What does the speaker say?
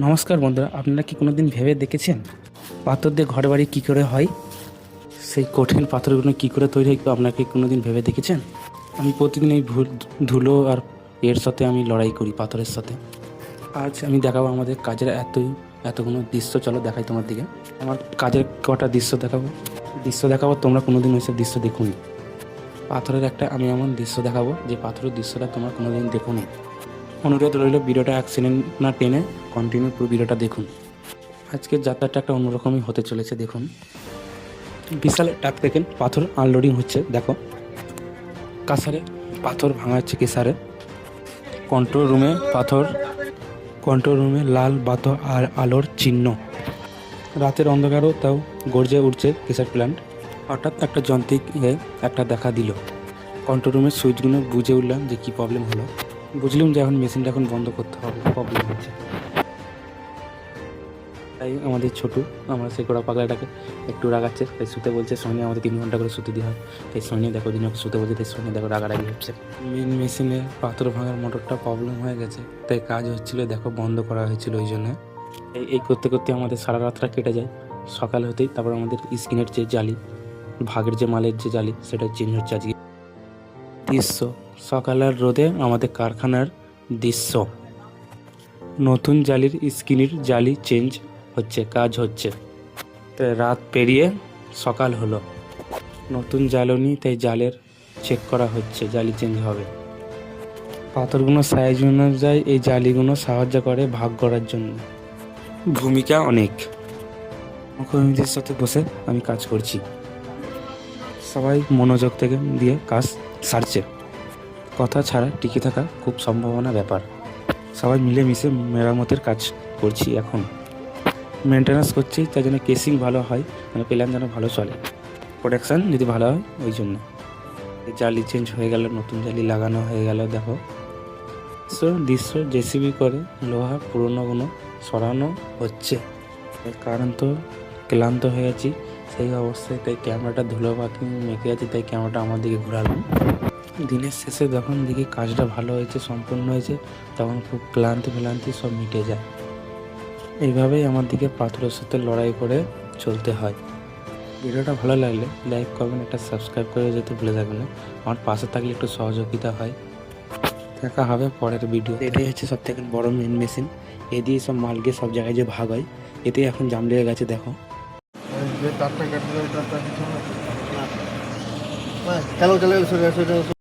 নমস্কার বন্ধুরা, আপনারা কি কোনোদিন ভেবে দেখেছেন পাথর দিয়ে ঘর বাড়ি কী করে হয়? সেই কঠিন পাথরগুলো কী করে তৈরি হয় আপনারা কি কোনোদিন ভেবে দেখেছেন? আমি প্রতিদিন এই ধুলো আর এর সাথে আমি লড়াই করি, পাথরের সাথে। আজ আমি দেখাবো আমাদের কাজের এতগুলো দৃশ্য। চলো দেখাই তোমার দিকে। আমার কাজের কটা দৃশ্য দেখাবো তোমরা কোনোদিন ওইসব দৃশ্য দেখুনি। পাথরের একটা আমি এমন দৃশ্য দেখাবো যে পাথরের দৃশ্যটা তোমরা কোনোদিন দেখুনি। অনুরোধ রইল, ভিডিওটা অ্যাক্সিডেন্ট না টেনে কন্টিনিউ পুরো ভিডিওটা দেখুন। আজকের যাত্রাটা একটা অন্যরকমই হতে চলেছে। দেখুন, বিশাল টাক দেখেন, পাথর আনলোডিং হচ্ছে। দেখো, কাসারে পাথর ভাঙা হচ্ছে। কেসারে কন্ট্রোল রুমে লাল বাতো আর আলোর চিহ্ন। রাতের অন্ধকারও তাও গর্জে উঠছে কেসার প্ল্যান্ট। হঠাৎ একটা যন্ত্রিক একটা দেখা দিল। কন্ট্রোল রুমের সুইচগুলো বুঝে উঠলাম যে কী প্রবলেম হলো। বুঝলাম যে এখন মেশিনটা বন্ধ করতে হবে, প্রবলেম হচ্ছে। তাই আমাদের ছোটু, আমরা সেই গোড়া পাগলাটাকে একটু রাগাচ্ছে। তাই শুতে বলছে, সোনি আমাদের 3 ঘন্টা করে শুতে দেওয়া হয়। তাই সোনি দেখো দিন শুতে বলছে, তাই সোনি দেখো রাগারাগি হচ্ছে। মেন মেশিনে পাথর ভাঙার মোটরটা প্রবলেম হয়ে গেছে, তাই কাজ হচ্ছিল, দেখো বন্ধ করা হয়েছিল। ওই জন্য এই করতে করতে আমাদের সারা রাতটা কেটে যায়। সকাল হতেই তারপর আমাদের স্কিনের যে জালি, ভাগের যে মালের যে জালি, সেটা চেঞ্জ হচ্ছে। আজকে দৃশ্য সকালের রোদে আমাদের কারখানার দৃশ্য। নতুন জালির স্কিনের জালি চেঞ্জ হচ্ছে, কাজ হচ্ছে। তাই রাত পেরিয়ে সকাল হলো, নতুন জ্বালনি, তাই জালের চেক করা হচ্ছে, জালি চেঞ্জ হবে। পাথরগুলো সাইজ অনুযায়ী এই জালিগুলো সাহায্য করে ভাগ করার জন্য। ভূমিকা অনেক। মুখ্যমন্ত্রীর সাথে বসে আমি কাজ করছি, সবাই মনোযোগ থেকে দিয়ে কাজ সারছে। কথা ছাড়া টিকে থাকা খুব সম্ভাবনা ব্যাপার। সবাই মিলেমিশে মেরামতের কাজ করছি। এখন মেনটেন্যান্স করছি, তাই জন্য কেসিং ভালো হয়, মানে প্ল্যান যেন ভালো চলে, প্রোডাকশান যদি ভালো হয়। ওই জন্য জালি চেঞ্জ হয়ে গেল, নতুন জালি লাগানো হয়ে গেল। দেখো দৃশ্য জেসিবি করে লোহা পুরোনোগুলো সরানো হচ্ছে। কারণ তো ক্লান্ত হয়ে আছি সেই অবস্থায়, তাই ক্যামেরাটা ধুলো পাখি মেখে আছে, তাই ক্যামেরাটা আমার দিকে ঘোরালাম। দিনের শেষে যখন দেখি কাজটা ভালো হয়েছে, সম্পূর্ণ হয়েছে, তখন খুব ক্লান্তি সব মিটে যায়। এইভাবেই আমার দিকে পাথরের সাথে লড়াই করে চলতে হয়। ভিডিওটা ভালো লাগলে লাইক করবেন, একটা সাবস্ক্রাইব করে যেতে ভুলে যাবেন না। আমার পাশে থাকলে একটু সহযোগিতা হয়। দেখা হবে পরের ভিডিও। এটাই হচ্ছে সব থেকে বড় মেন মেশিন। এ দিয়ে সব মালকে সব জায়গায় যে ভাগ হয়, এতেই এখন জাম লেগে গেছে। দেখো চলো চলো